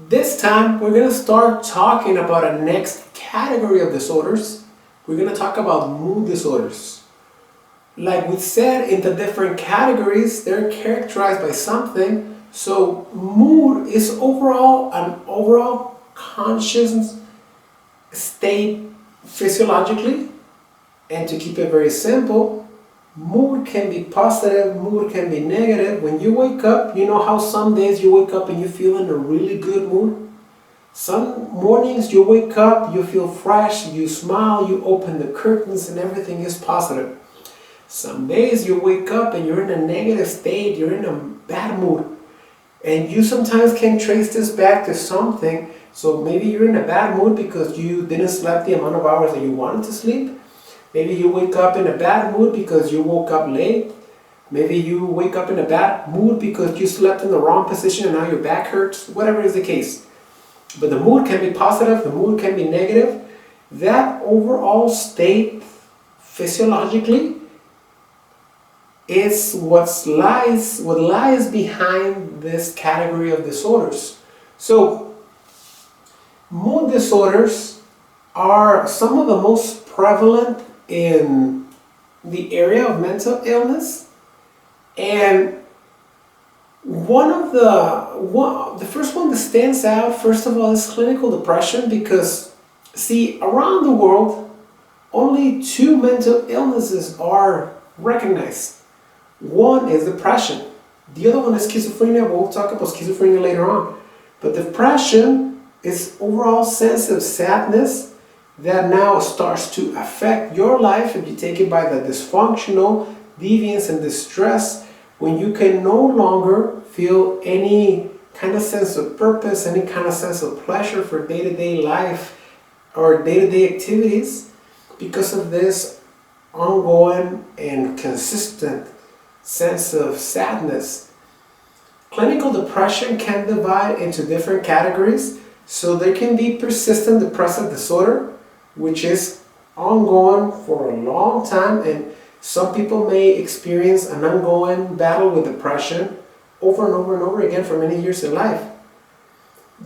This time we're going to start talking about a next category of disorders. We're going to talk about mood disorders. Like we said, in the different categories, they're characterized by something. So mood is an overall conscious state physiologically. And to keep it very simple, mood can be positive, mood can be negative. When you wake up, you know how some days you wake up and you feel in a really good mood? Some mornings you wake up, you feel fresh, you smile, you open the curtains and everything is positive. Some days you wake up and you're in a negative state, you're in a bad mood. And you sometimes can trace this back to something. So maybe you're in a bad mood because you didn't sleep the amount of hours that you wanted to sleep. Maybe you wake up in a bad mood because you woke up late. Maybe you wake up in a bad mood because you slept in the wrong position and now your back hurts. Whatever is the case. But the mood can be positive, the mood can be negative. That overall state physiologically is what lies behind this category of disorders. So mood disorders are some of the most prevalent in the area of mental illness, and the first one that stands out first of all is clinical depression, because see, around the world only two mental illnesses are recognized. One is depression, the other one is schizophrenia. We'll talk about schizophrenia later on, but depression is overall sense of sadness that now starts to affect your life if you take it by the dysfunctional, deviance, and distress, when you can no longer feel any kind of sense of purpose, any kind of sense of pleasure for day-to-day life or day-to-day activities because of this ongoing and consistent sense of sadness. Clinical depression can divide into different categories. So there can be persistent depressive disorder, which is ongoing for a long time, and some people may experience an ongoing battle with depression over and over and over again for many years in life.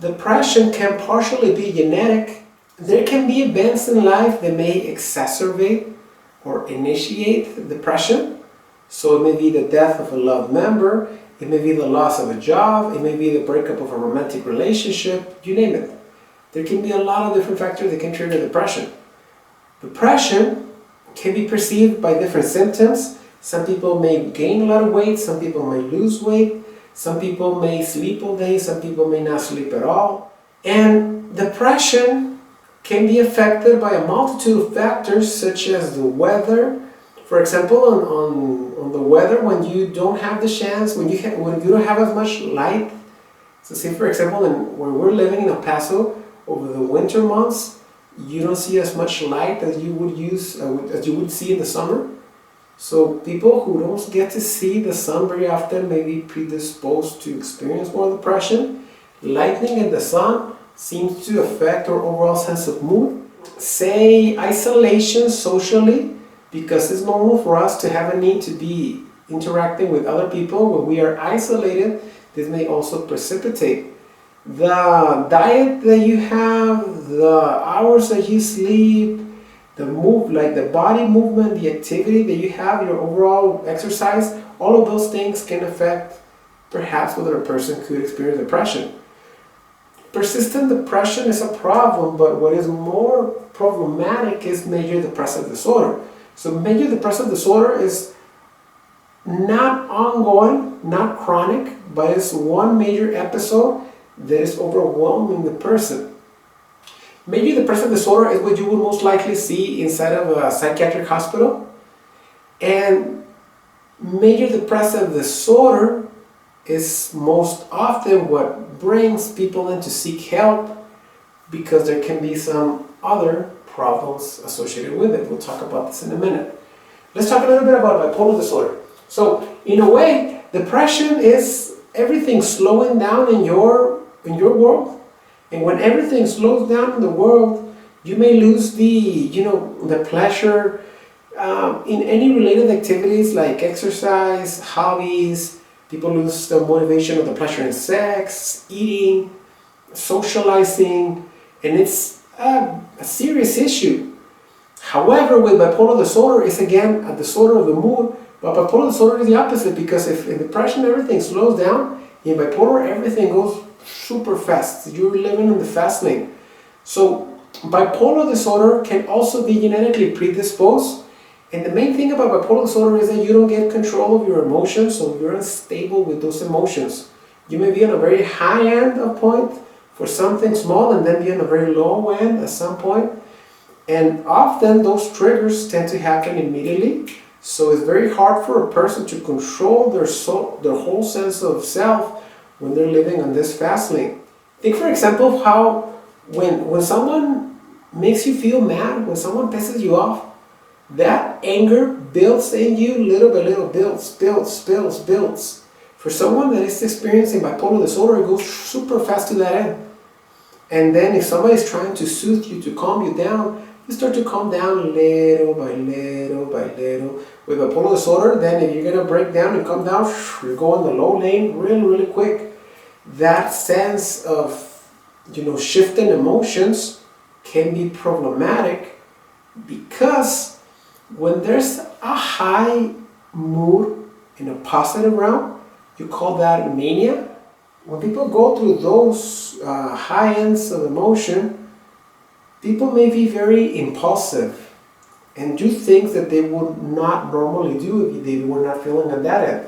Depression can partially be genetic. There can be events in life that may exacerbate or initiate depression. So it may be the death of a loved member, it may be the loss of a job, it may be the breakup of a romantic relationship, you name it. There can be a lot of different factors that can trigger depression. Depression can be perceived by different symptoms. Some people may gain a lot of weight, some people may lose weight, some people may sleep all day, some people may not sleep at all. And depression can be affected by a multitude of factors such as the weather. For example, on the weather, when you don't have the chance, when you don't have as much light. So say for example, where we're living in El Paso, over the winter months, you don't see as much light as you would see in the summer. So people who don't get to see the sun very often may be predisposed to experience more depression. Lightning in the sun seems to affect our overall sense of mood. Say isolation socially, because it's normal for us to have a need to be interacting with other people. When we are isolated, this may also precipitate the diet that you have, the hours that you sleep, the body movement, the activity that you have, your overall exercise. All of those things can affect perhaps whether a person could experience depression. Persistent depression is a problem, but what is more problematic is major depressive disorder. So major depressive disorder is not ongoing, not chronic, but it's one major episode that is overwhelming the person. Major depressive disorder is what you would most likely see inside of a psychiatric hospital. And major depressive disorder is most often what brings people in to seek help, because there can be some other problems associated with it. We'll talk about this in a minute. Let's talk a little bit about bipolar disorder. So in a way, depression is everything slowing down in your world. And when everything slows down in the world, you may lose the pleasure in any related activities like exercise, hobbies. People lose the motivation of the pleasure in sex, eating, socializing, and it's a serious issue. However, with bipolar disorder, it's again a disorder of the mood, but bipolar disorder is the opposite, because if in depression everything slows down, in bipolar everything goes super fast. You're living in the fast lane. So bipolar disorder can also be genetically predisposed, and the main thing about bipolar disorder is that you don't get control of your emotions, so you're unstable with those emotions. You may be on a very high end of point for something small, and then be on a very low end at some point. And often those triggers tend to happen immediately, so it's very hard for a person to control their whole sense of self when they're living on this fast lane. Think, for example, of how when someone makes you feel mad, when someone pisses you off, that anger builds in you little by little, builds. For someone that is experiencing bipolar disorder, it goes super fast to that end. And then if somebody's trying to soothe you, to calm you down, you start to calm down little by little by little. With bipolar disorder, then if you're going to break down and come down, you go on the low lane really quick. That sense of, shifting emotions can be problematic, because when there's a high mood in a positive realm, you call that mania. When people go through those high ends of emotion, people may be very impulsive and do things that they would not normally do if they were not feeling at that end.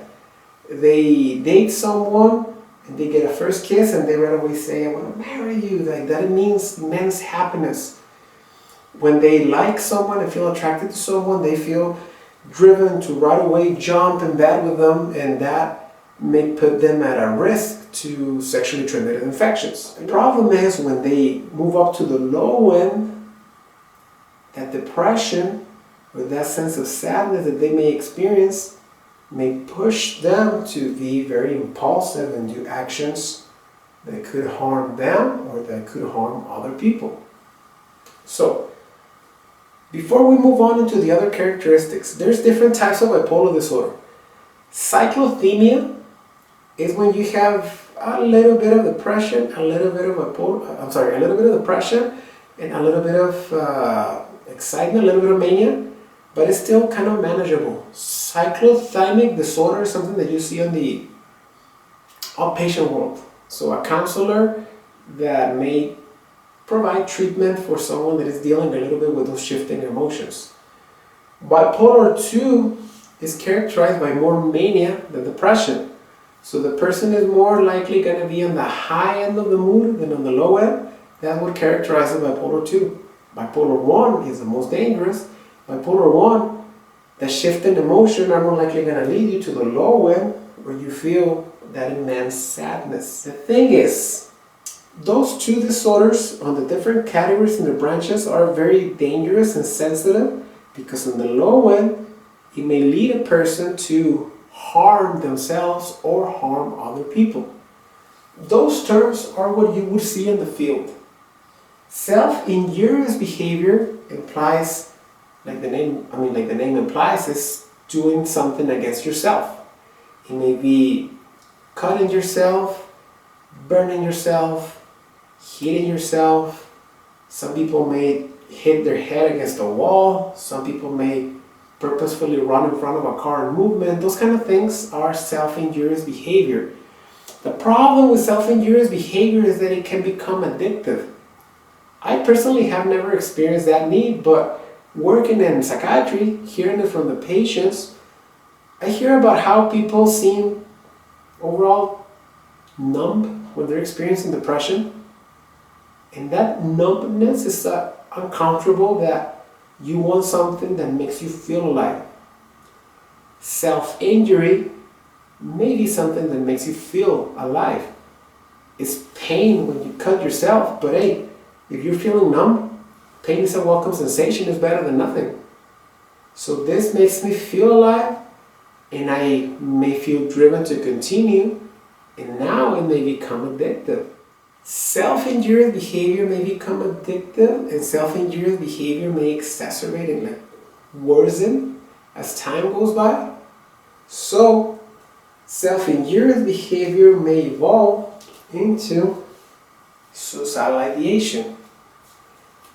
They date someone and they get a first kiss and they right away say, "I want to marry you." Like that, it means immense happiness. When they like someone and feel attracted to someone, they feel driven to right away jump in bed with them, and that may put them at a risk to sexually transmitted infections. The problem is when they move up to the low end, that depression or that sense of sadness that they may experience may push them to be very impulsive and do actions that could harm them or that could harm other people. So, before we move on into the other characteristics, there's different types of bipolar disorder. Cyclothymia is when you have a little bit of depression, a little bit of depression, and a little bit of excitement, a little bit of mania, but it's still kind of manageable. Cyclothymic disorder is something that you see in the outpatient world. So a counselor that may provide treatment for someone that is dealing a little bit with those shifting emotions. Bipolar 2 is characterized by more mania than depression. So the person is more likely going to be on the high end of the mood than on the low end. That's what characterizes bipolar 2. Bipolar 1 is the most dangerous. Bipolar 1, the shift in emotion are more likely going to lead you to the low end, where you feel that immense sadness. The thing is, those two disorders on the different categories and the branches are very dangerous and sensitive, because on the low end, it may lead a person to harm themselves or harm other people. Those terms are what you would see in the field. Self-injurious behavior implies, like the name implies, is doing something against yourself. It may be cutting yourself, burning yourself, hitting yourself. Some people may hit their head against a wall. Some people may purposefully run in front of a car in movement. Those kind of things are self-injurious behavior. The problem with self-injurious behavior is that it can become addictive. I personally have never experienced that need, but working in psychiatry, hearing it from the patients, I hear about how people seem overall numb when they're experiencing depression. And that numbness is so uncomfortable that you want something that makes you feel alive. Self-injury may be something that makes you feel alive. It's pain when you cut yourself, but hey, if you're feeling numb, pain is a welcome sensation. It's better than nothing. So this makes me feel alive, and I may feel driven to continue, and now it may become addictive. Self-injurious behavior may become addictive, and self-injurious behavior may exacerbate and worsen as time goes by. So self-injurious behavior may evolve into suicidal ideation.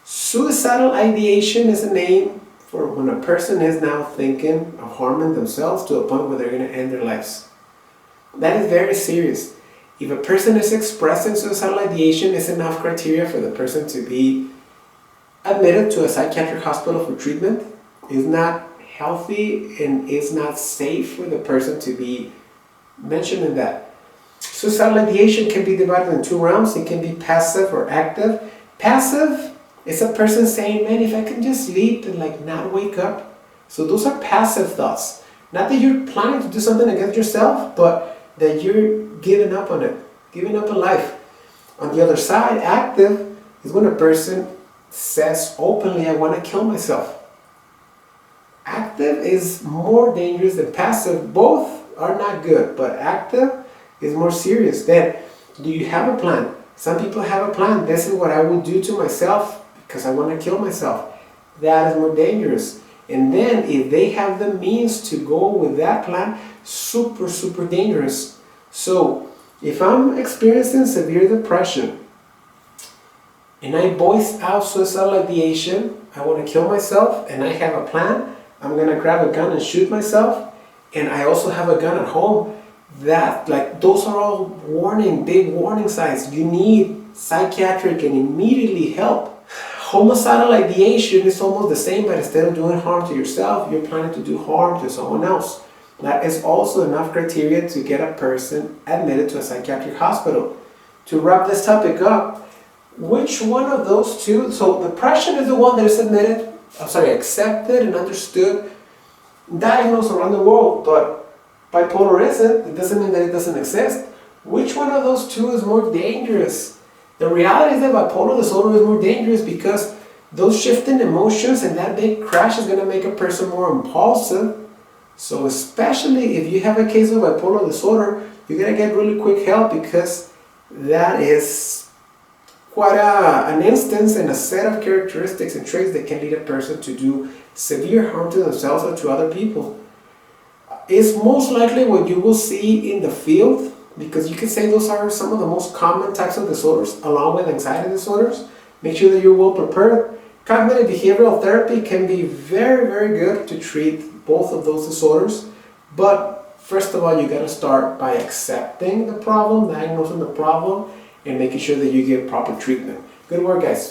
Suicidal ideation is a name for when a person is now thinking of harming themselves to a point where they're going to end their lives. That is very serious. If a person is expressing suicidal ideation, it's enough criteria for the person to be admitted to a psychiatric hospital for treatment. It's not healthy and it's not safe for the person to be mentioning that. Suicidal ideation can be divided in two realms. It can be passive or active. Passive is a person saying, man, if I can just sleep and not wake up. So those are passive thoughts. Not that you're planning to do something against yourself, but that you're giving up on it, giving up on life. On the other side, active is when a person says openly, I want to kill myself. Active is more dangerous than passive. Both are not good, but active is more serious. Then, do you have a plan? Some people have a plan. This is what I will do to myself because I want to kill myself. That is more dangerous. And then if they have the means to go with that plan, super, super dangerous. So if I'm experiencing severe depression and I voice out suicidal ideation, I want to kill myself, and I have a plan, I'm going to grab a gun and shoot myself, and I also have a gun at home, those are all big warning signs. You need psychiatric and immediately help. Homicidal ideation is almost the same, but instead of doing harm to yourself, you're planning to do harm to someone else. That is also enough criteria to get a person admitted to a psychiatric hospital. To wrap this topic up, which one of those two, so depression is the one that is accepted and understood, diagnosed around the world, but bipolar isn't. It doesn't mean that it doesn't exist. Which one of those two is more dangerous? The reality is that bipolar disorder is more dangerous because those shifting emotions and that big crash is going to make a person more impulsive. So especially if you have a case of bipolar disorder, you're going to get really quick help because that is quite an instance and a set of characteristics and traits that can lead a person to do severe harm to themselves or to other people. It's most likely what you will see in the field, because you can say those are some of the most common types of disorders along with anxiety disorders. Make sure that you're well prepared. Cognitive behavioral therapy can be very, very good to treat both of those disorders. But first of all, you got to start by accepting the problem, diagnosing the problem, and making sure that you get proper treatment. Good work, guys.